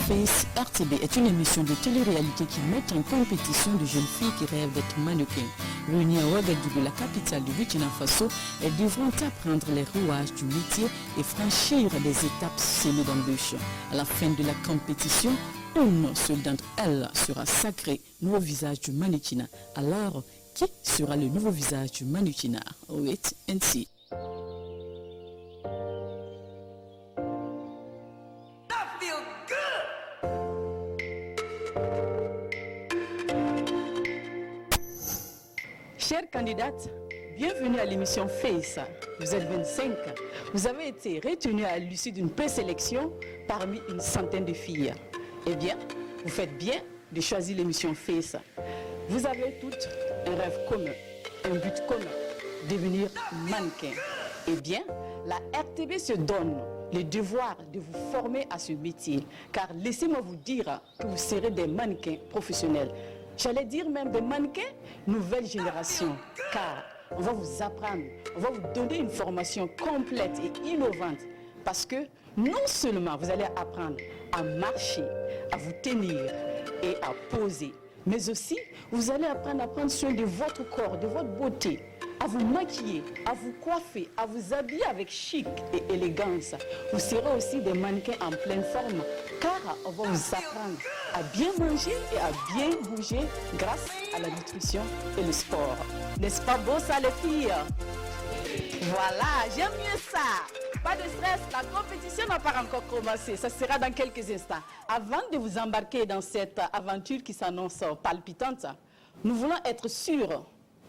Face RTB est une émission de télé-réalité qui met en compétition de jeunes filles qui rêvent d'être mannequins. Réunies à Ouagadougou, la capitale du Burkina Faso, elles devront apprendre les rouages du métier et franchir des étapes semées d'embûches. À la fin de la compétition, une seule d'entre elles sera sacrée nouveau visage du mannequinat. Alors, qui sera le nouveau visage du mannequinat? Wait and see. Chères candidates, bienvenue à l'émission Face. Vous êtes 25. Vous avez été retenues à l'issue d'une présélection parmi une centaine de filles. Eh bien, vous faites bien de choisir l'émission Face. Vous avez toutes un rêve commun, un but commun, devenir mannequin. Eh bien, la RTB se donne le devoir de vous former à ce métier. Car laissez-moi vous dire que vous serez des mannequins professionnels. J'allais dire même des mannequins nouvelle génération, car on va vous apprendre, on va vous donner une formation complète et innovante, parce que non seulement vous allez apprendre à marcher, à vous tenir et à poser, mais aussi vous allez apprendre à prendre soin de votre corps, de votre beauté, à vous maquiller, à vous coiffer, à vous habiller avec chic et élégance. Vous serez aussi des mannequins en pleine forme, car on va vous apprendre à bien manger et à bien bouger grâce à la nutrition et le sport. N'est-ce pas beau ça les filles? Voilà, j'aime mieux ça. Pas de stress, la compétition n'a pas encore commencé, ça sera dans quelques instants. Avant de vous embarquer dans cette aventure qui s'annonce palpitante, nous voulons être sûrs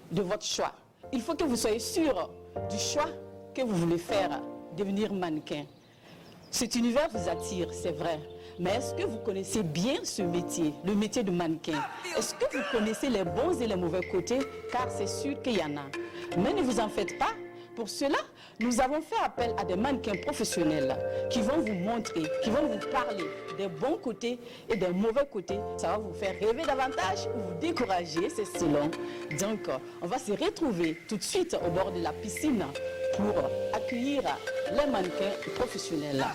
de votre choix. Il faut que vous soyez sûr du choix que vous voulez faire, devenir mannequin. Cet univers vous attire, c'est vrai. Mais est-ce que vous connaissez bien ce métier, le métier de mannequin? Est-ce que vous connaissez les bons et les mauvais côtés? Car c'est sûr qu'il y en a. Mais ne vous en faites pas. Pour cela, nous avons fait appel à des mannequins professionnels qui vont vous montrer, qui vont vous parler des bons côtés et des mauvais côtés. Ça va vous faire rêver davantage ou vous décourager, c'est selon. Donc, on va se retrouver tout de suite au bord de la piscine pour accueillir les mannequins professionnels.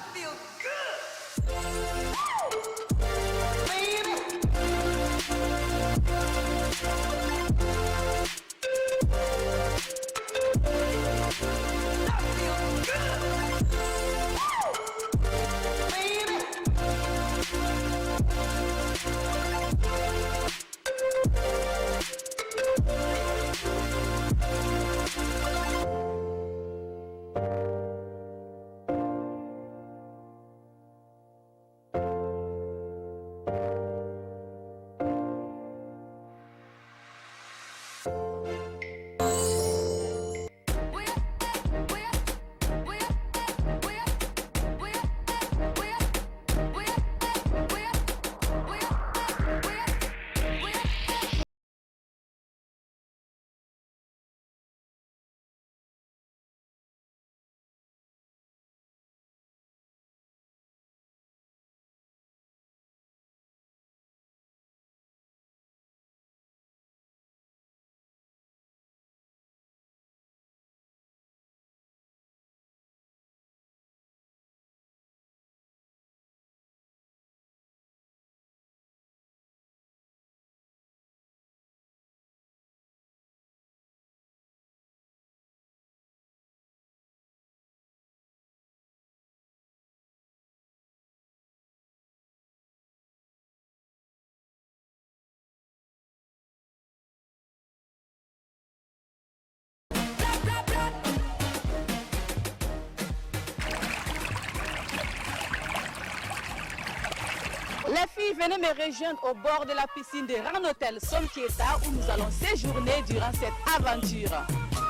Les filles, venez me rejoindre au bord de la piscine de Rand Hotel Somkieta où nous allons séjourner durant cette aventure.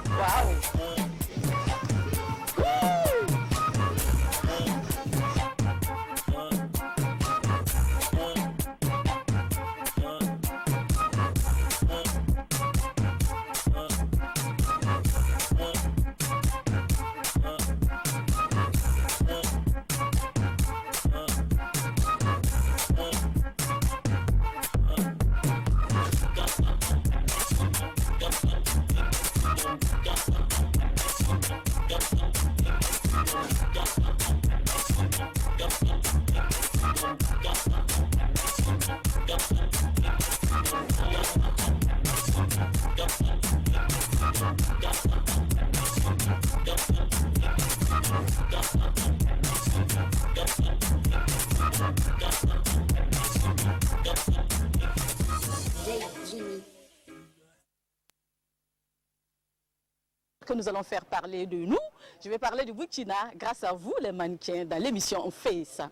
Waouh! que nous allons faire parler de nous. Je vais parler du Burkina grâce à vous, les mannequins, dans l'émission On fait ça.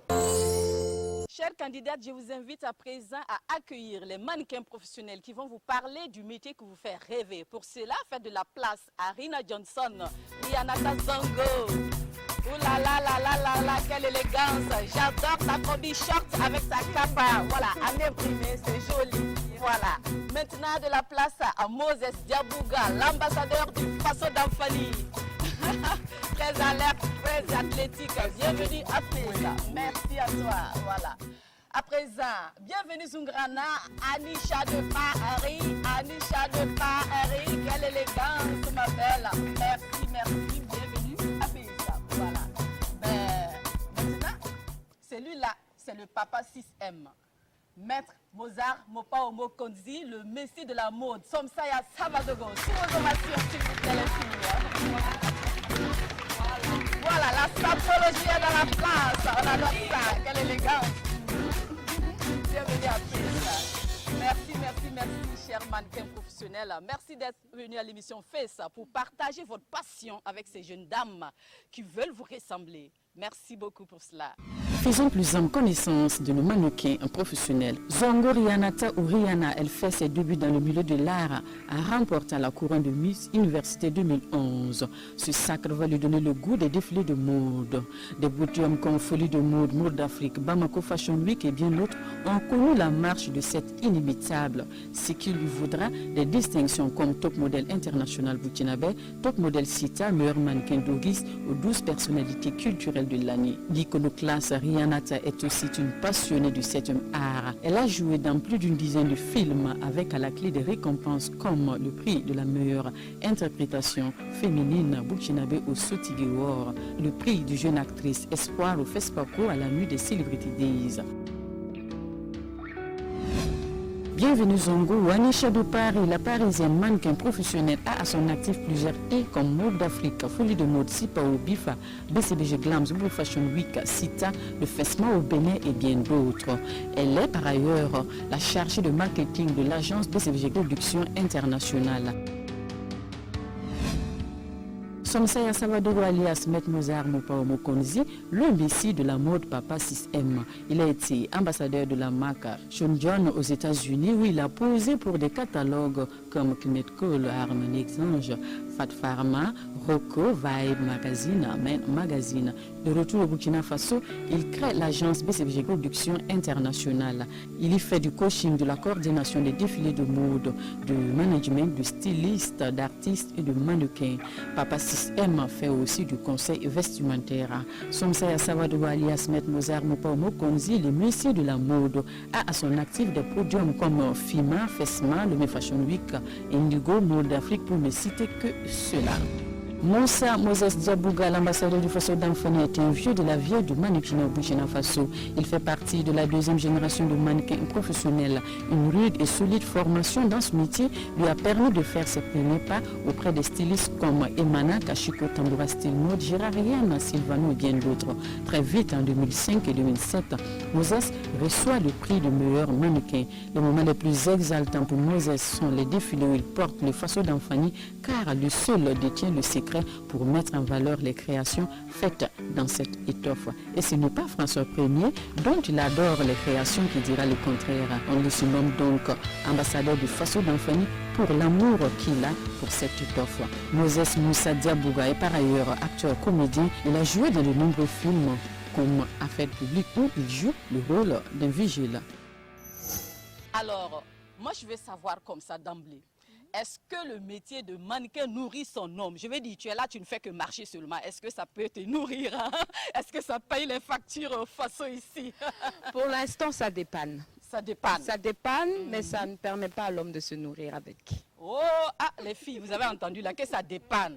Chers candidates, je vous invite à présent à accueillir les mannequins professionnels qui vont vous parler du métier qui vous fait rêver. Pour cela, faites de la place à Rina Johnson, Rihanna Zongo. Ouh là là là là là là, quelle élégance! J'adore sa combi short avec sa capa. Voilà, à imprimer, c'est joli. Voilà. Maintenant, de la place à Moses Diabouga, l'ambassadeur du Faso d'Amfani. Très alerte, très athlétique. Bienvenue à Fesa. Merci à toi. Voilà. À présent, bienvenue Zungrana, Anisha de Paris. Anisha de Paris, quelle élégance, ma belle. Merci, merci. Bienvenue à Fesa. Voilà. Maintenant, celui-là, c'est le papa 6M. Maître Mozart Mopao Mokonzi, le messie de la mode. Somsaya Savadogo. Sous vos ovations, s'il vous plaît, les filles. Voilà, la sapologie est dans la place. On adore ça. Quelle élégance. Bienvenue à tous. Merci, merci, merci, chers mannequins professionnels. Merci d'être venus à l'émission Face pour partager votre passion avec ces jeunes dames qui veulent vous ressembler. Merci beaucoup pour cela. Faisons plus en connaissance de nos mannequins professionnels. Zongo Rihanata ou Rihanna, elle fait ses débuts dans le milieu de l'art en remportant la couronne de Miss Université 2011. Ce sacre va lui donner le goût des défilés de mode. Des podiums comme Folie de mode, Mode d'Afrique, Bamako Fashion Week et bien d'autres ont connu la marche de cette inimitable. Ce qui lui vaudra des distinctions comme Top Model International Burkinabé, Top Model Sita, meilleur mannequin d'Auguste aux 12 personnalités culturelles de l'année. L'iconoclaste Rihanna est aussi une passionnée du 7e art. Elle a joué dans plus d'une dizaine de films avec à la clé des récompenses comme le prix de la meilleure interprétation féminine burkinabé au Sotigui Award, le prix de jeune actrice espoir au FESPACO à la nuit des Celebrity Days. Bienvenue Zongo ou Anisha de Paris, la parisienne mannequin professionnelle a à son actif plusieurs et comme Mode d'Afrique, Folie de mode, Sipao, Bifa, BCBG Glams, Blue Fashion Week, Sita, le FESMA au Bénin et bien d'autres. Elle est par ailleurs la chargée de marketing de l'agence BCBG Production Internationale. Somsaya Savadogo alias Maître Mozart Mopao Mokonzi, le messie de la mode Papa 6M. Il a été ambassadeur de la marque Sean John aux États-Unis où il a posé pour des catalogues comme Kenneth Cole, Harmony Exchange, Fat Pharma, Rocco, Vibe Magazine, Men Magazine. De retour au Burkina Faso, il crée l'agence BCBG Production Internationale. Il y fait du coaching, de la coordination des défilés de mode, du management, de stylistes, d'artistes et de mannequins. Papa 6M fait aussi du conseil vestimentaire. Somsaya Savadogo alias Maître Mozart Mopao Mokonzi, le messie de la mode, a à son actif des podiums comme FIMA, FESMA, le Fashion Week, Indigo, Mode d'Afrique pour ne citer que cela. Moussa Moses Diabouga, l'ambassadeur du Faso d'Amfani, est un vieux de la vieille du mannequinat au Burkina Faso. Il fait partie de la deuxième génération de mannequins professionnels. Une rude et solide formation dans ce métier lui a permis de faire ses premiers pas auprès des stylistes comme Emana, Kashiko Tamboura Style Mode, Gérard Rihanna, Sylvano et bien d'autres. Très vite, en 2005 et 2007, Moses reçoit le prix de meilleur mannequin. Les moments les plus exaltants pour Moses sont les défilés où il porte le Faso d'Amfani, car le seul détient le secret pour mettre en valeur les créations faites dans cette étoffe. Et ce n'est pas François Ier, dont il adore les créations, qui dira le contraire. On le surnomme donc ambassadeur du Faso d'Amfani pour l'amour qu'il a pour cette étoffe. Moses Moussa Diabouga est par ailleurs acteur comédien. Il a joué dans de nombreux films comme Affaires publiques où il joue le rôle d'un vigile. Alors, moi je veux savoir comme ça d'emblée. Est-ce que le métier de mannequin nourrit son homme? Je veux dire, tu es là, tu ne fais que marcher seulement. Est-ce que ça peut te nourrir, hein? Est-ce que ça paye les factures Faso ici? Pour l'instant, ça dépanne. Ça dépanne. Ça dépanne, mais ça ne permet pas à l'homme de se nourrir avec. Oh, ah, les filles, vous avez entendu là que ça dépanne.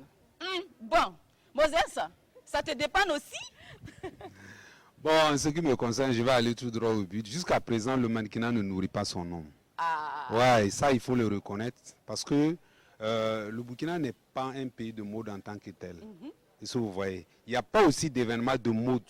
Bon, Moses, ça te dépanne aussi? Bon, en ce qui me concerne, je vais aller tout droit au but. Jusqu'à présent, le mannequinat ne nourrit pas son homme. Ah. Ouais, et ça, il faut le reconnaître. Parce que le Burkina n'est pas un pays de mode en tant que tel. Et ça, vous voyez. Il n'y a pas aussi d'événements de mode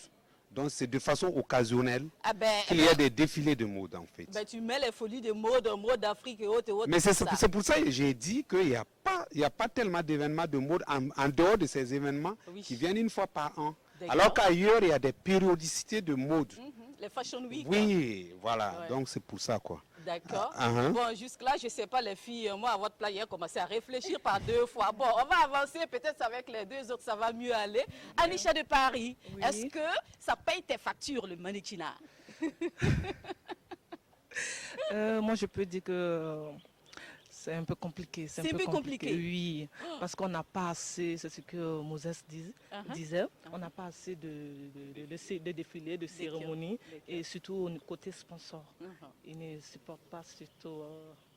Donc c'est de façon occasionnelle Ah ben, qu'il y a des défilés de mode en fait. ben, tu mets les folies de mode d'Afrique et autres. Mais tout ça. c'est pour ça que j'ai dit qu'il n'y a pas tellement d'événements de mode en dehors de ces événements Oui. qui viennent une fois par an. D'accord. Alors qu'ailleurs, il y a des périodicités de mode. Les Fashion Week. Oui, voilà. Ouais. Donc c'est pour ça quoi. D'accord. Uh-huh. Bon, jusque-là, je ne sais pas, les filles, moi, à votre place, j'ai commencé à réfléchir par 2 fois. Bon, on va avancer, peut-être avec les 2 autres, ça va mieux aller. Anisha de Paris, Oui. est-ce que ça paye tes factures, le mannequinat? Moi, je peux dire que c'est un peu compliqué. C'est un peu compliqué. Oui, parce qu'on n'a pas assez, c'est ce que Moses disait, on n'a pas assez de défilés, de cérémonies, et surtout au côté sponsor. Ils ne supportent pas surtout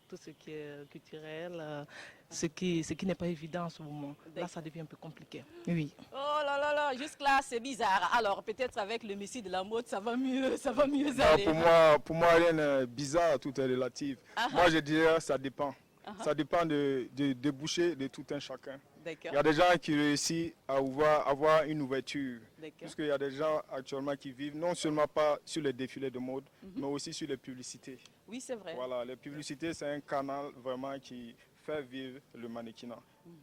tout ce qui est culturel, ce qui n'est pas évident en ce moment. Là, ça devient un peu compliqué. Oui. Oh là là là, jusque-là, c'est bizarre. Alors, peut-être avec le Messie de la mode, ça va mieux Non, aller. pour moi, rien n'est bizarre, tout est relatif. Moi, je dirais ça dépend. Ça dépend de déboucher de tout un chacun. D'accord. Il y a des gens qui réussissent à avoir une ouverture. D'accord. Puisqu'il y a des gens actuellement qui vivent non seulement pas sur les défilés de mode, mais aussi sur les publicités. Oui, c'est vrai. Voilà, les publicités, c'est un canal vraiment qui fait vivre le mannequinat.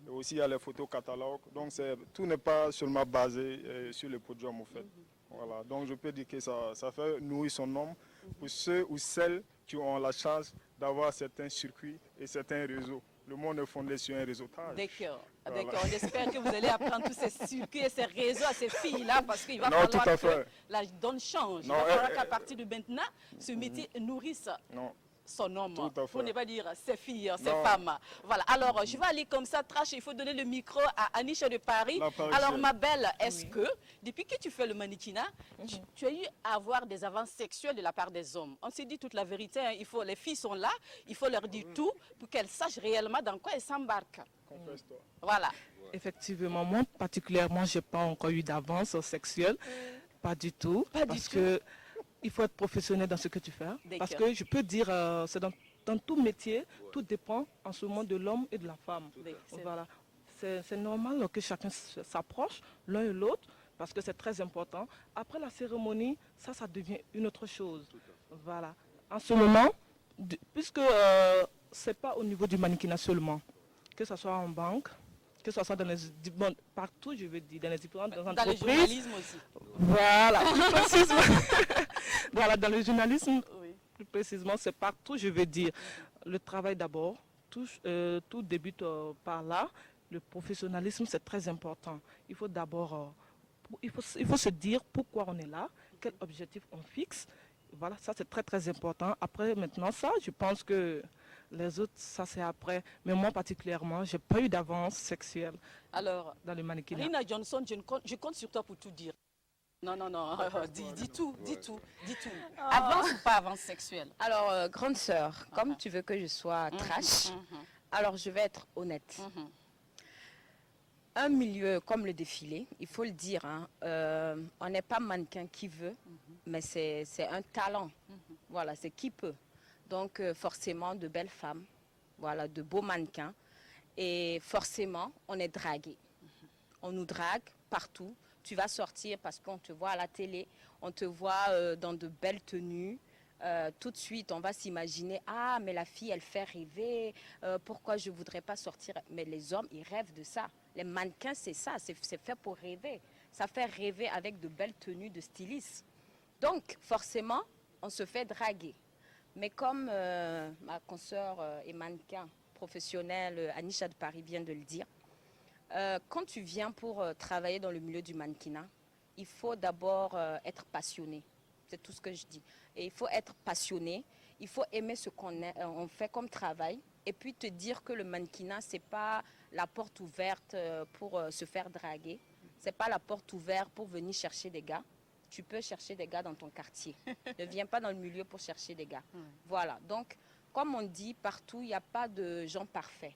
Et aussi, il y a les photos catalogues. Donc, tout n'est pas seulement basé sur le podium, au fait. Voilà, donc je peux dire que ça fait nourrir son homme pour ceux ou celles qui ont la chance d'avoir certains circuits et certains réseaux. Le monde est fondé sur un réseautage. D'accord. Voilà. D'accord. On espère que vous allez apprendre tous ces circuits et ces réseaux à ces filles-là parce qu'il va Non, falloir tout à que fait. la donne change. Non, Il va falloir qu'à partir de maintenant, ce métier nourrisse Non. son homme, Tout à fait. pour ne pas dire ses filles, ses Non. femmes. Voilà. Alors, je vais aller comme ça, Trash, il faut donner le micro à Anisha de Paris. La Parisienne. Alors, ma belle, est-ce que, depuis que tu fais le mannequinat, tu as eu à avoir des avances sexuelles de la part des hommes? On s'est dit toute la vérité, hein, les filles sont là, il faut leur dire tout pour qu'elles sachent réellement dans quoi elles s'embarquent. Confesse-toi. Voilà. Effectivement, moi particulièrement, je n'ai pas encore eu d'avance sexuelle. Pas du tout. Pas du parce tout. que il faut être professionnel dans ce que tu fais. Parce D'accord. que je peux dire, c'est dans tout métier, tout dépend en ce moment de l'homme et de la femme. C'est- Voilà. C'est normal que chacun s'approche l'un et l'autre parce que c'est très important. Après la cérémonie, ça devient une autre chose. Voilà. En ce moment, puisque ce n'est pas au niveau du mannequinat seulement, que ce soit en banque, que ce soit dans partout, je veux dire, dans les différentes Dans le entreprises. journalisme aussi. Voilà, plus précisément. Voilà, dans le journalisme, Oui. plus précisément, c'est partout, je veux dire. Le travail d'abord, tout débute par là. Le professionnalisme, c'est très important. Il faut d'abord, il faut se dire pourquoi on est là, quel objectif on fixe. Voilà, ça c'est très très important. Après, maintenant, ça, je pense que les autres, ça c'est après. Mais moi particulièrement, je n'ai pas eu d'avance sexuelle Alors, dans le mannequinat. Rina Johnson, je compte sur toi pour tout dire. Non, non, non, dis tout, dis tout, dis tout. Avance ou pas avance sexuelle? Ah. Alors, grande sœur, comme tu veux que je sois trash, alors je vais être honnête. Un milieu comme le défilé, il faut le dire, hein, on n'est pas mannequin qui veut, mais c'est un talent. Voilà, c'est qui peut. Donc, forcément, de belles femmes, voilà, de beaux mannequins. Et forcément, on est dragué. On nous drague partout. Tu vas sortir parce qu'on te voit à la télé, on te voit dans de belles tenues. Tout de suite, on va s'imaginer, ah, mais la fille, elle fait rêver, pourquoi je ne voudrais pas sortir? Mais les hommes, ils rêvent de ça. Les mannequins, c'est ça, c'est fait pour rêver. Ça fait rêver avec de belles tenues de stylistes. Donc, forcément, on se fait draguer. Mais comme ma consoeur et mannequin professionnelle Anisha de Paris vient de le dire, quand tu viens pour travailler dans le milieu du mannequinat, il faut d'abord être passionné. C'est tout ce que je dis. Et il faut être passionné, il faut aimer ce qu'on fait comme travail et puis te dire que le mannequinat, ce n'est pas la porte ouverte pour se faire draguer. Ce n'est pas la porte ouverte pour venir chercher des gars. Tu peux chercher des gars dans ton quartier. Ne viens pas dans le milieu pour chercher des gars. Voilà. Donc, comme on dit, partout, il n'y a pas de gens parfaits.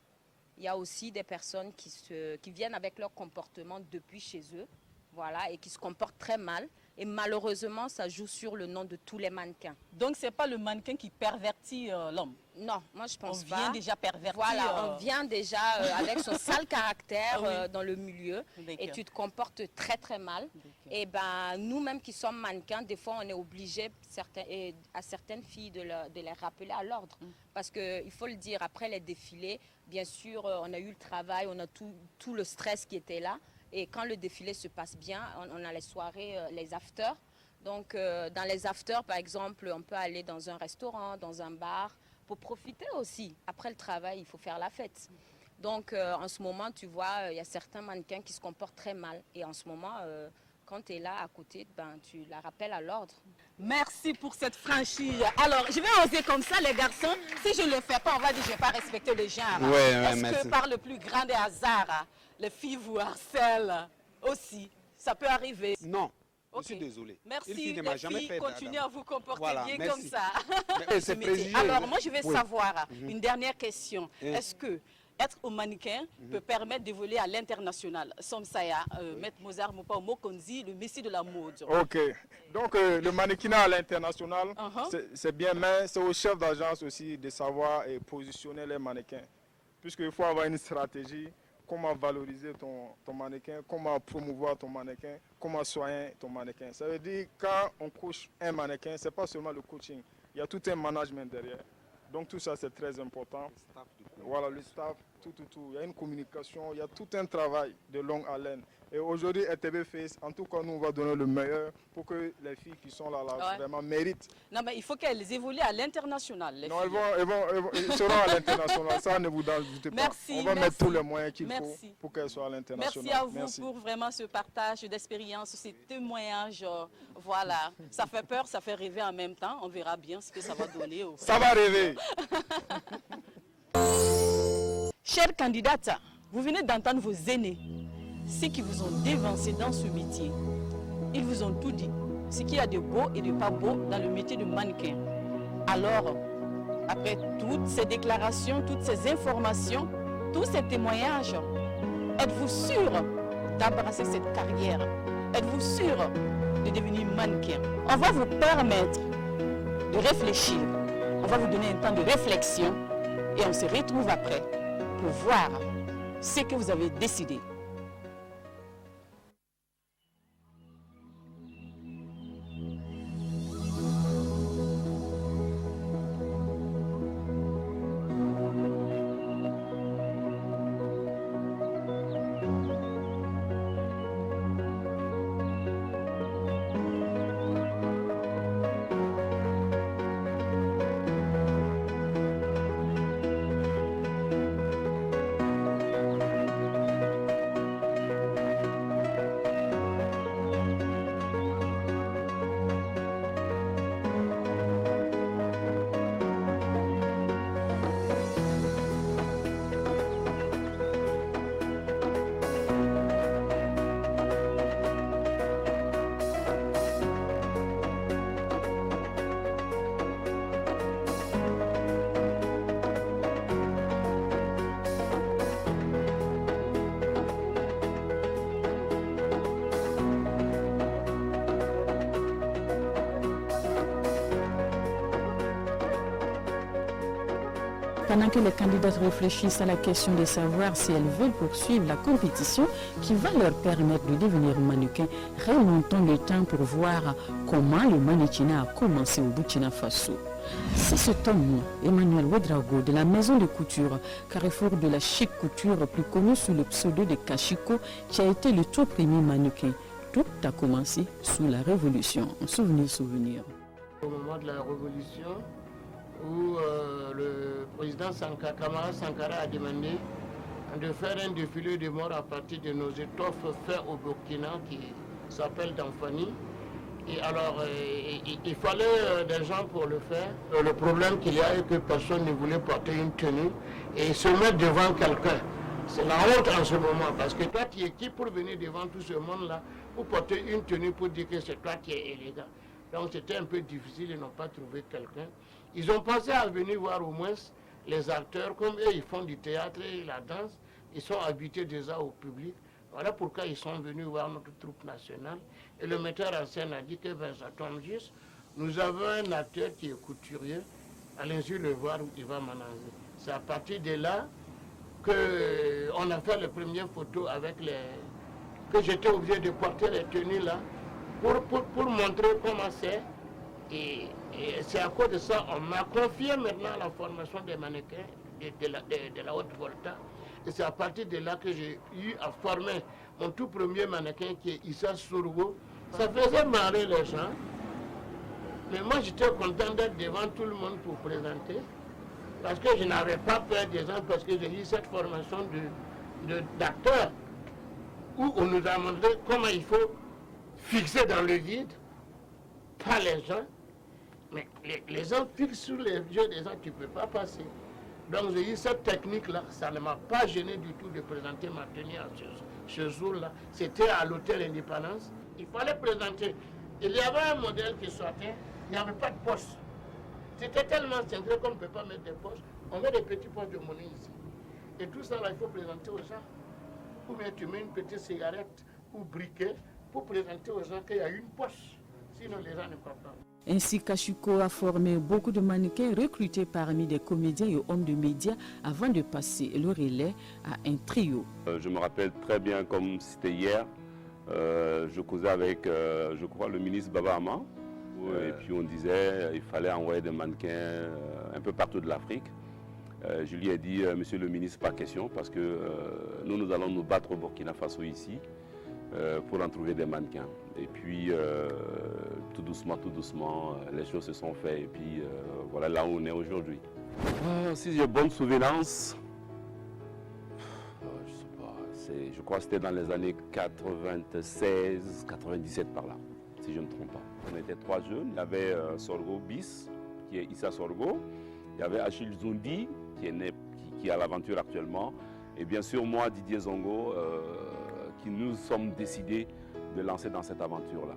Il y a aussi des personnes qui viennent avec leur comportement depuis chez eux, voilà, et qui se comportent très mal. Et malheureusement, ça joue sur le nom de tous les mannequins. Donc, ce n'est pas le mannequin qui pervertit l'homme. Non, moi je pense On pas. vient déjà pervertir. Voilà, on vient déjà avec son sale caractère dans le milieu et tu te comportes très très mal. Et ben, nous-mêmes qui sommes mannequins, des fois, on est obligé à certaines filles de les rappeler à l'ordre. Parce qu'il faut le dire, après les défilés, bien sûr, on a eu le travail, on a tout le stress qui était là. Et quand le défilé se passe bien, on a les soirées, les afters. Donc, dans les afters, par exemple, on peut aller dans un restaurant, dans un bar, pour profiter aussi. Après le travail, il faut faire la fête. Donc, en ce moment, tu vois, il y a certains mannequins qui se comportent très mal. Et en ce moment, quand tu es là à côté, ben, tu la rappelles à l'ordre. Merci pour cette franchise. Alors, je vais oser comme ça, les garçons. Si je ne le fais pas, on va dire que je n'ai pas respecté le genre. Est-ce que par le plus grand des hasards, les filles vous harcèlent aussi? Ça peut arriver. Non. Okay. Je suis désolé. Merci, les filles, continuez à vous comporter bien merci. comme ça. C'est préjugé. Alors, moi, je vais savoir, une dernière question. Est-ce que être au mannequin peut permettre d'évoluer à l'international? Somsaya, Maître Mozart Mopao Mokonzi, le messie de la mode. Ok. Donc, le mannequinat à l'international, c'est bien, mais c'est au chef d'agence aussi de savoir positionner les mannequins. Puisqu'il faut avoir une stratégie. Comment valoriser ton mannequin, comment promouvoir ton mannequin, comment soigner ton mannequin. Ça veut dire quand on couche un mannequin, ce n'est pas seulement le coaching, il y a tout un management derrière. Donc tout ça c'est très important. Voilà, le staff, tout. Il y a une communication, il y a tout un travail de longue haleine. Et aujourd'hui, RTB Face, en tout cas, nous, on va donner le meilleur pour que les filles qui sont là vraiment méritent. Non, mais il faut qu'elles évoluent à l'international. Non, elles seront à l'international. Ça, ne vous doutez pas. Merci, on va mettre tous les moyens qu'il faut merci. Pour qu'elles soient à l'international. Merci à vous pour vraiment ce partage d'expérience, ces témoignages. Voilà, ça fait peur, ça fait rêver en même temps. On verra bien ce que ça va donner. Ça va rêver. Chères candidates, vous venez d'entendre vos aînés, ceux qui vous ont dévancé dans ce métier. Ils vous ont tout dit, ce qu'il y a de beau et de pas beau dans le métier de mannequin. Alors, après toutes ces déclarations, toutes ces informations, tous ces témoignages, êtes-vous sûr d'embrasser cette carrière? Êtes-vous sûr de devenir mannequin? On va vous permettre de réfléchir. On va vous donner un temps de réflexion et on se retrouve après pour voir ce que vous avez décidé. Pendant que les candidates réfléchissent à la question de savoir si elles veulent poursuivre la compétition qui va leur permettre de devenir mannequin, remontons le temps pour voir comment le mannequinat a commencé au Burkina Faso. C'est cet homme, Emmanuel Ouedraogo, de la maison de couture Carrefour de la chic couture, plus connu sous le pseudo de Kachiko, qui a été le tout premier mannequin. Tout a commencé sous la Révolution. Souvenir. Au moment de la Révolution, où le président Kamara Sankara a demandé de faire un défilé de mort à partir de nos étoffes faites au Burkina qui s'appelle Danfani. Et alors, il fallait des gens pour le faire. Le problème qu'il y a est que personne ne voulait porter une tenue et se mettre devant quelqu'un. C'est la honte en ce moment, parce que toi, tu es qui pour venir devant tout ce monde-là, pour porter une tenue pour dire que c'est toi qui es élégant. Donc c'était un peu difficile, ils n'ont pas trouvé quelqu'un. Ils ont pensé à venir voir au moins les acteurs, comme eux, ils font du théâtre et la danse, ils sont habitués déjà au public. Voilà pourquoi ils sont venus voir notre troupe nationale. Et le metteur en scène a dit que ben, ça tombe juste. Nous avons un acteur qui est couturier, allez-y le voir où il va m'annoncer. C'est à partir de là qu'on a fait les premières photos avec les... que j'étais obligé de porter les tenues là pour montrer comment c'est. Et c'est à cause de ça on m'a confié maintenant la formation des mannequins de la haute volta. Et c'est à partir de là que j'ai eu à former mon tout premier mannequin qui est Issa Sorgo. Ça faisait marrer les gens. Mais moi j'étais content d'être devant tout le monde pour présenter. Parce que je n'avais pas peur des gens, parce que j'ai eu cette formation d'acteur où on nous a montré comment il faut fixer dans le vide, pas les gens. Mais les gens fixent sur les yeux des gens, tu ne peux pas passer. Donc j'ai eu cette technique-là, ça ne m'a pas gêné du tout de présenter ma tenue ce jour-là. C'était à l'hôtel Indépendance. Il fallait présenter. Il y avait un modèle qui sortait, il n'y avait pas de poche. C'était tellement cintré qu'on ne peut pas mettre des poches. On met des petits poches de monnaie ici. Et tout ça, là, il faut présenter aux gens. Ou bien tu mets une petite cigarette ou briquet pour présenter aux gens qu'il y a une poche. Sinon, les gens ne croient pas. Ainsi, Kachiko a formé beaucoup de mannequins recrutés parmi des comédiens et hommes de médias avant de passer le relais à un trio. Je me rappelle très bien comme c'était hier. Je causais avec, je crois, le ministre Baba Ama. Et puis on disait qu'il fallait envoyer des mannequins un peu partout de l'Afrique. Je lui ai dit, monsieur le ministre, pas question, parce que nous allons nous battre au Burkina Faso ici pour en trouver des mannequins. Et puis tout doucement, les choses se sont faites. Et puis voilà là où on est aujourd'hui. Si j'ai bonne souvenance, je sais pas, je crois que c'était dans les années 96, 97 par là, si je ne me trompe pas. On était 3 jeunes, il y avait Sorgo Bis, qui est Issa Sorgo, il y avait Achille Zoundi, qui est à l'aventure actuellement, et bien sûr moi, Didier Zongo, qui nous sommes décidés de lancer dans cette aventure-là.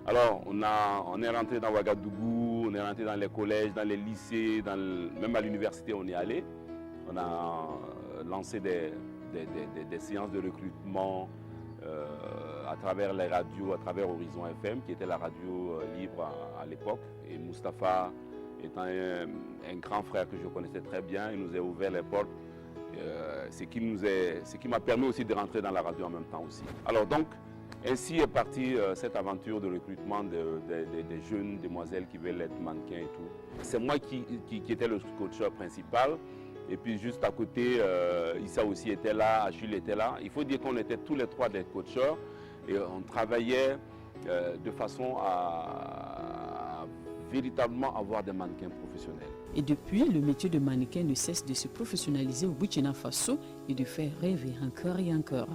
Alors, on est rentré dans Ouagadougou, on est rentré dans les collèges, dans les lycées, même à l'université on est allé. On a lancé des séances de recrutement à travers les radios, à travers Horizon FM, qui était la radio libre à l'époque. Et Mustapha étant un grand frère que je connaissais très bien, il nous a ouvert les portes. Ce qui m'a permis aussi de rentrer dans la radio en même temps aussi. Alors donc, ainsi est partie cette aventure de recrutement des jeunes demoiselles qui veulent être mannequins et tout. C'est moi qui étais le coacheur principal. Et puis juste à côté, Issa aussi était là, Achille était là. Il faut dire qu'on était tous les 3 des coacheurs et on travaillait de façon à véritablement avoir des mannequins professionnels. Et depuis, le métier de mannequin ne cesse de se professionnaliser au Burkina Faso et de faire rêver encore et encore.